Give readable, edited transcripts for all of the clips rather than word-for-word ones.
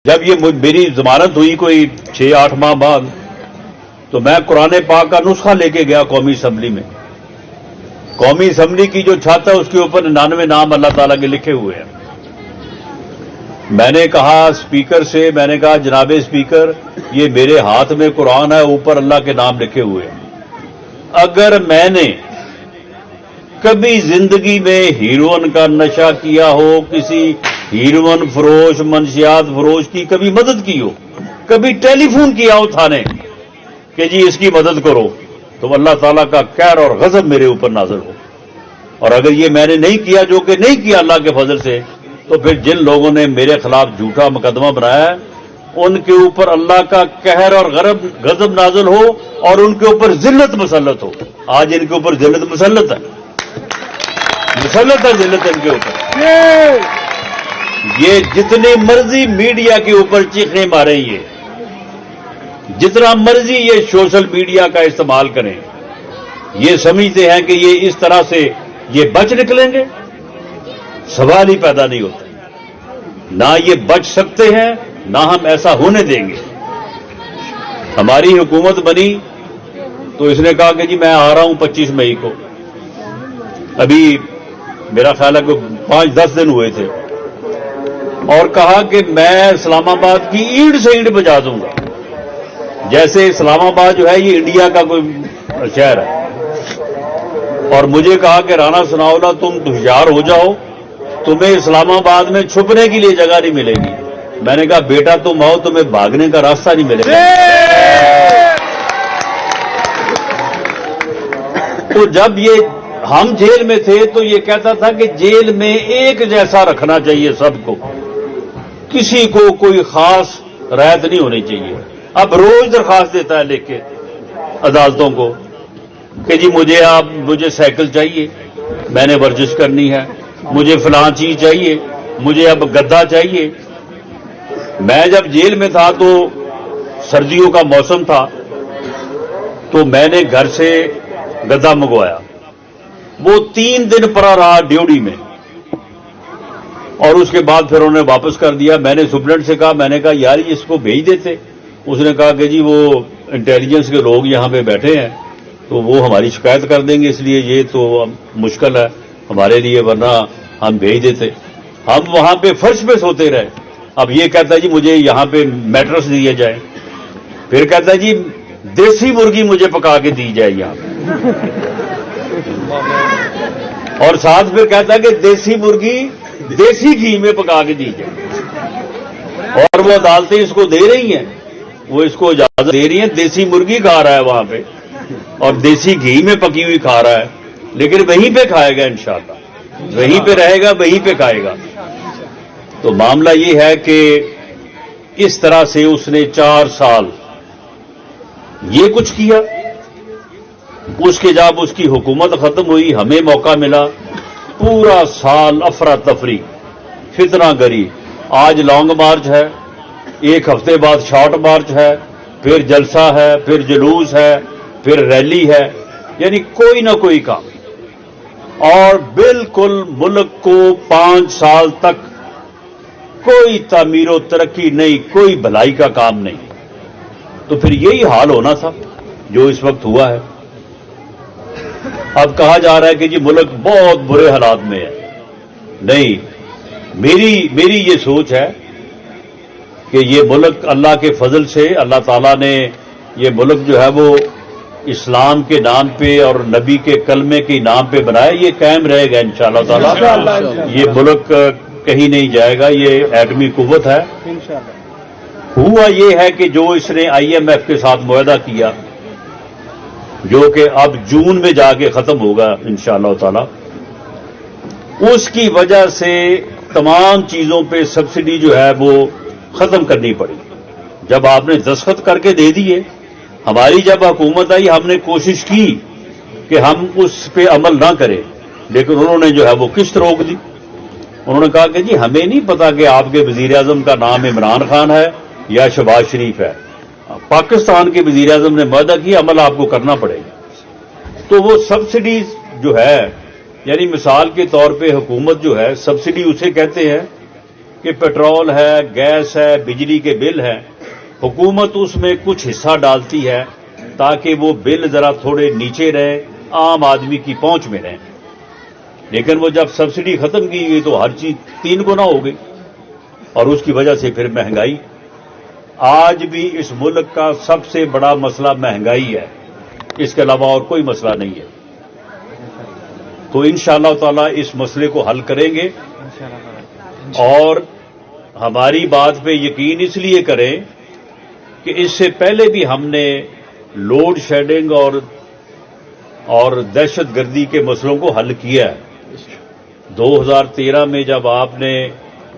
جب یہ میری ضمانت ہوئی کوئی 6-8 ماہ بعد، تو میں قرآن پاک کا نسخہ لے کے گیا قومی اسمبلی میں. قومی اسمبلی کی جو چھت ہے اس کے اوپر 99 نام اللہ تعالیٰ کے لکھے ہوئے ہیں. میں نے کہا اسپیکر سے، میں نے کہا جناب اسپیکر، یہ میرے ہاتھ میں قرآن ہے، اوپر اللہ کے نام لکھے ہوئے ہیں. اگر میں نے کبھی زندگی میں ہیروئن کا نشہ کیا ہو، کسی ہیروئن فروش، منشیات فروش کی کبھی مدد کی ہو، کبھی ٹیلی فون کیا ہو تھانے کہ جی اس کی مدد کرو، تو اللہ تعالیٰ کا قہر اور غضب میرے اوپر نازل ہو. اور اگر یہ میں نے نہیں کیا، جو کہ نہیں کیا اللہ کے فضل سے، تو پھر جن لوگوں نے میرے خلاف جھوٹا مقدمہ بنایا ہے ان کے اوپر اللہ کا قہر اور غضب نازل ہو اور ان کے اوپر ذلت مسلط ہو. آج ان کے اوپر ذلت مسلط ہے، مسلط ہے ذلت ان کے اوپر. یہ جتنی مرضی میڈیا کے اوپر چیخنے ماریں، یہ جتنا مرضی یہ سوشل میڈیا کا استعمال کریں، یہ سمجھتے ہیں کہ یہ اس طرح سے یہ بچ نکلیں گے. سوال ہی پیدا نہیں ہوتا. نہ یہ بچ سکتے ہیں، نہ ہم ایسا ہونے دیں گے. ہماری حکومت بنی تو اس نے کہا کہ جی میں آ رہا ہوں 25 مئی کو. ابھی میرا خیال ہے کہ 5-10 دن ہوئے تھے، اور کہا کہ میں اسلام آباد کی اینٹ سے اینٹ بجا دوں گا. جیسے اسلام آباد جو ہے یہ انڈیا کا کوئی شہر ہے. اور مجھے کہا کہ رانا ثناءاللہ تم ہوشیار ہو جاؤ، تمہیں اسلام آباد میں چھپنے کے لیے جگہ نہیں ملے گی. میں نے کہا بیٹا تم آؤ، تمہیں بھاگنے کا راستہ نہیں ملے گا. تو جب یہ ہم جیل میں تھے تو یہ کہتا تھا کہ جیل میں ایک جیسا رکھنا چاہیے سب کو، کسی کو کوئی خاص رعایت نہیں ہونی چاہیے. اب روز درخواست دیتا ہے لکھ کے عدالتوں کو کہ جی مجھے سائیکل چاہیے، میں نے ورزش کرنی ہے، مجھے فلاں چیز چاہیے، مجھے اب گدا چاہیے. میں جب جیل میں تھا تو سردیوں کا موسم تھا، تو میں نے گھر سے گدا منگوایا. وہ 3 دن پڑا رہا ڈیوڑی میں، اور اس کے بعد پھر انہوں نے واپس کر دیا. میں نے سپرنٹینڈنٹ سے کہا، میں نے کہا یار اس کو بھیج دیتے. اس نے کہا کہ جی وہ انٹیلیجنس کے لوگ یہاں پہ بیٹھے ہیں تو وہ ہماری شکایت کر دیں گے، اس لیے یہ تو مشکل ہے ہمارے لیے، ورنہ ہم بھیج دیتے. ہم وہاں پہ فرش پہ سوتے رہے. اب یہ کہتا ہے جی مجھے یہاں پہ میٹرس دیے جائیں. پھر کہتا ہے جی دیسی مرغی مجھے پکا کے دی جائے یہاں پہ. اور ساتھ پھر کہتا ہے کہ دیسی مرغی دیسی گھی میں پکا کے دی جائے. اور وہ عدالتیں اس کو دے رہی ہیں، وہ اس کو اجازت دے رہی ہیں. دیسی مرغی کھا رہا ہے وہاں پہ اور دیسی گھی میں پکی ہوئی کھا رہا ہے، لیکن وہیں پہ کھائے گا انشاءاللہ، وہیں پہ رہے گا، وہیں پہ کھائے گا. تو معاملہ یہ ہے کہ اس طرح سے اس نے 4 سال یہ کچھ کیا. اس کے جب اس کی حکومت ختم ہوئی، ہمیں موقع ملا، پورا سال افراتفری، فتنہ گری. آج لانگ مارچ ہے، 1 ہفتے بعد شارٹ مارچ ہے، پھر جلسہ ہے، پھر جلوس ہے، پھر ریلی ہے، یعنی کوئی نہ کوئی کام. اور بالکل ملک کو 5 سال تک کوئی تعمیر و ترقی نہیں، کوئی بھلائی کا کام نہیں. تو پھر یہی حال ہونا تھا جو اس وقت ہوا ہے. اب کہا جا رہا ہے کہ جی ملک بہت برے حالات میں ہے. نہیں، میری یہ سوچ ہے کہ یہ ملک اللہ کے فضل سے، اللہ تعالیٰ نے یہ ملک جو ہے وہ اسلام کے نام پہ اور نبی کے کلمے کے نام پہ بنایا. یہ قائم رہے گا انشاءاللہ تعالیٰ. یہ ملک کہیں نہیں جائے گا، یہ ایٹمی قوت ہے. ہوا یہ ہے کہ جو اس نے IMF کے ساتھ معاہدہ کیا، جو کہ اب جون میں جا کے ختم ہوگا انشاءاللہ تعالی، اس کی وجہ سے تمام چیزوں پہ سبسڈی جو ہے وہ ختم کرنی پڑی. جب آپ نے دستخط کر کے دے دیے، ہماری جب حکومت آئی ہم نے کوشش کی کہ ہم اس پہ عمل نہ کریں، لیکن انہوں نے جو ہے وہ قسط روک دی. انہوں نے کہا کہ جی ہمیں نہیں پتا کہ آپ کے وزیر اعظم کا نام عمران خان ہے یا شہباز شریف ہے. پاکستان کے وزیر اعظم نے معاہدہ کیا، عمل آپ کو کرنا پڑے گا. تو وہ سبسڈیز جو ہے، یعنی مثال کے طور پہ حکومت جو ہے، سبسڈی اسے کہتے ہیں کہ पेट्रोल है, गैस है, बिजली के बिल हैं, हुकूमत उसमें कुछ हिस्सा डालती है ताकि वो बिल जरा थोड़े नीचे रहे, आम आदमी की पहुंच में रहे। लेकिन वो जब सब्सिडी खत्म की गई तो हर चीज 3 गुना हो गई और उसकी वजह से फिर महंगाई। आज भी इस मुल्क का सबसे बड़ा मसला महंगाई है, इसके अलावा और कोई मसला नहीं है। तो इंशाअल्लाह ताला इस मसले को हल करेंगे और हमारी बात पे यकीन इसलिए करें कि इससे पहले भी हमने लोड शेडिंग और दहशत गर्दी के मसलों को हल किया है। 2013 में जब आपने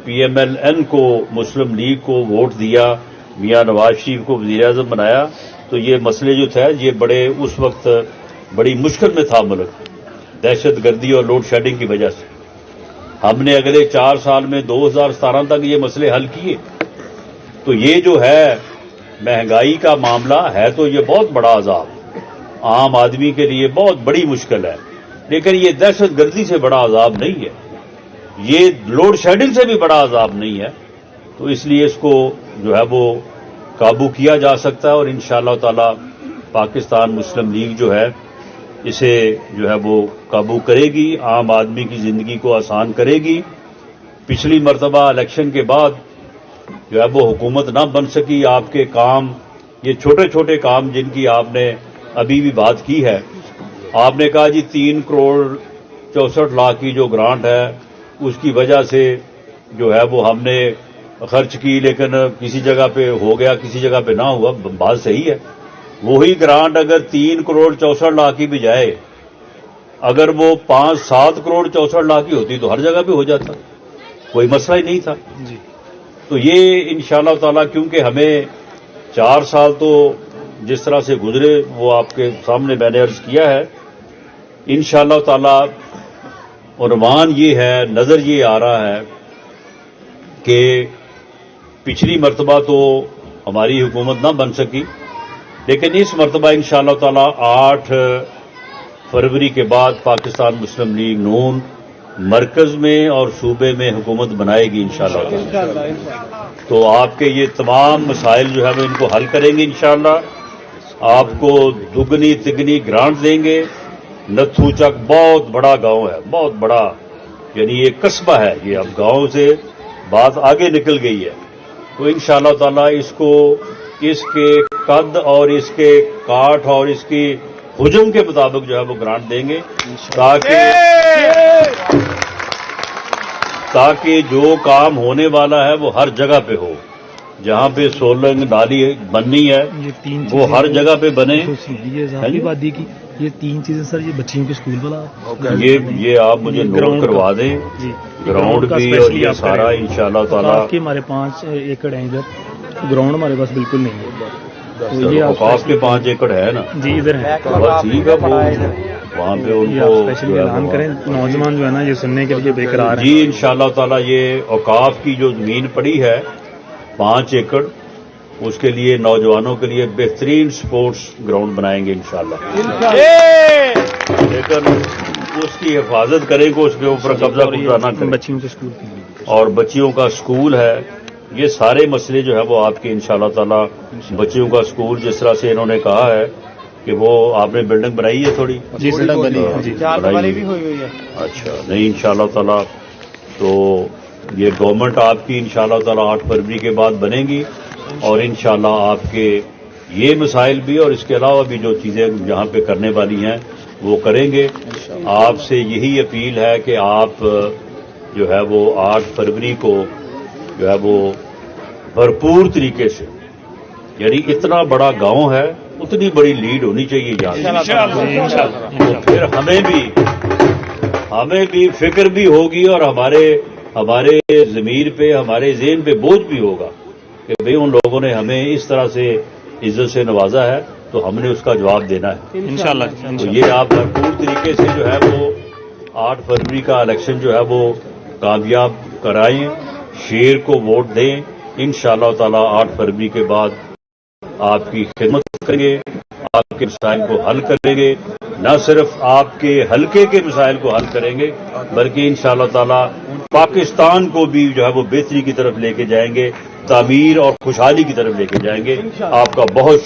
PMLN को, मुस्लिम लीग को वोट दिया, मियां नवाज शरीफ को वज़ीर-ए-आज़म बनाया, तो ये मसले जो थे ये बड़े उस वक्त बड़ी मुश्किल में था मुल्क, दहशत गर्दी और लोड शेडिंग की वजह से। हमने अगले 4 साल में 2017 तक ये मसले हल किए। तो ये जो है महंगाई का मामला है तो ये बहुत बड़ा अजाब, आम आदमी के लिए बहुत बड़ी मुश्किल है, लेकिन ये दहशत गर्दी से बड़ा अजाब नहीं है, ये लोड शेडिंग से भी बड़ा अजाब नहीं है। तो इसलिए इसको जो है वो काबू किया जा सकता है और इंशाअल्लाह ताला पाकिस्तान मुस्लिम लीग जो है इसे जो है वो काबू करेगी, आम आदमी की जिंदगी को आसान करेगी। पिछली मरतबा इलेक्शन के बाद जो है वो हुकूमत ना बन सकी, आपके काम, ये छोटे छोटे काम जिनकी आपने अभी भी बात की है, आपने कहा जी 3 करोड़ 64 लाख की जो ग्रांट है उसकी वजह से जो है वो हमने खर्च की, लेकिन किसी जगह पे हो गया, किसी जगह पे ना हुआ। बात सही है, वही ग्रांट अगर 3 करोड़ 64 लाख की बजाय अगर वो 5-7 करोड़ 64 लाख की होती तो हर जगह पे हो जाता, कोई मसला ही नहीं था जी। तो ये इंशाअल्लाह ताला, क्योंकि हमें 4 साल तो जिस तरह से गुजरे वो आपके सामने मैंने अर्ज किया है, इंशाअल्लाह ताला उन्वान ये है, नजर ये आ रहा है कि पिछली मरतबा तो हमारी हुकूमत ना बन सकी, लेकिन इस मरतबा इंशाअल्लाह ताला 8 फरवरी के बाद पाकिस्तान मुस्लिम लीग नून मरकज में और सूबे में हुकूमत बनाएगी इंशाअल्लाह। तो आपके ये तमाम मसाइल जो है वो इनको हल करेंगे इंशाअल्लाह। आपको दुगनी तिगनी ग्रांट देंगे। नथू चक बहुत बड़ा गांव है, बहुत बड़ा, यानी ये कस्बा है, ये अब गांव से बात आगे निकल गई है। तो इंशाअल्लाह ताला इसको इसके कद और इसके काठ और इसकी हुजम के मुताबिक जो है वो ग्रांट देंगे ताकि जो काम होने वाला है वो हर जगह पे हो। जहाँ पे सोलंग नाली बननी है वो हर जगह पे बने। ये आबादी की ये 3 चीजें सर, ये बच्चियों के स्कूल वाला, ये आप मुझे नोट करवा दें, ग्राउंड भी और ये सारा इंशाअल्लाह ताला। हमारे 5 एकड़ है इधर, ग्राउंड हमारे पास बिल्कुल नहीं है। तो ये औकाफ के 5 एकड़ है ना जी, इधर है, बस ठीक है, वहाँ पे उनको स्पेशली ऐलान करें। नौजवान जो है ना ये सुनने के लिए बेकरार है। जी इंशाअल्लाह ताला ये औकाफ की जो जमीन पड़ी है 5 एकड़, उसके लिए नौजवानों के लिए बेहतरीन स्पोर्ट्स ग्राउंड बनाएंगे इंशाअल्लाह। लेकिन उसकी हिफाजत करेंगे, उसके ऊपर कब्जा ना करें। बच्चियों के स्कूल और बच्चियों का स्कूल है, ये सारे मसले जो है वो आपके इंशाअल्लाह ताला। बच्चियों का स्कूल जिस तरह से इन्होंने कहा है कि वो आपने बिल्डिंग बनाई है थोड़ी जी, बिल्डिंग बनी है जी, 4 दिवाली भी हुई है। अच्छा, नहीं इंशाअल्लाह ताला तो ये गवर्नमेंट आपकी इंशाअल्लाह ताला 8 फरवरी के बाद बनेगी और इंशाअल्लाह आपके ये मसाइल भी और इसके अलावा भी जो चीजें जहाँ पे करने वाली हैं वो करेंगे। आपसे यही अपील है कि आप जो है वो 8 फरवरी को जो है वो भरपूर तरीके से, यानी इतना बड़ा गांव है उतनी बड़ी लीड होनी चाहिए यहाँ। तो फिर हमें भी फिक्र भी होगी और हमारे ज़मीर पे, हमारे ज़हन पे बोझ भी होगा कि भाई उन लोगों ने हमें इस तरह से इज्जत से नवाजा है तो हमने उसका जवाब देना है इंशाअल्लाह। तो ये आप भरपूर तरीके से जो है वो 8 फरवरी का इलेक्शन जो है वो कामयाब कराएं, शेर को वोट दें। इंशाअल्लाह ताला 8 फरवरी के बाद आपकी खिदमत करेंगे, आपके मसाइल को हल करेंगे, न सिर्फ आपके हलके के मसाइल को हल करेंगे बल्कि इंशाअल्लाह ताला پاکستان کو بھی جو ہے وہ بہتری کی طرف لے کے جائیں گے, تعمیر اور خوشحالی کی طرف لے کے جائیں گے. آپ کا بہت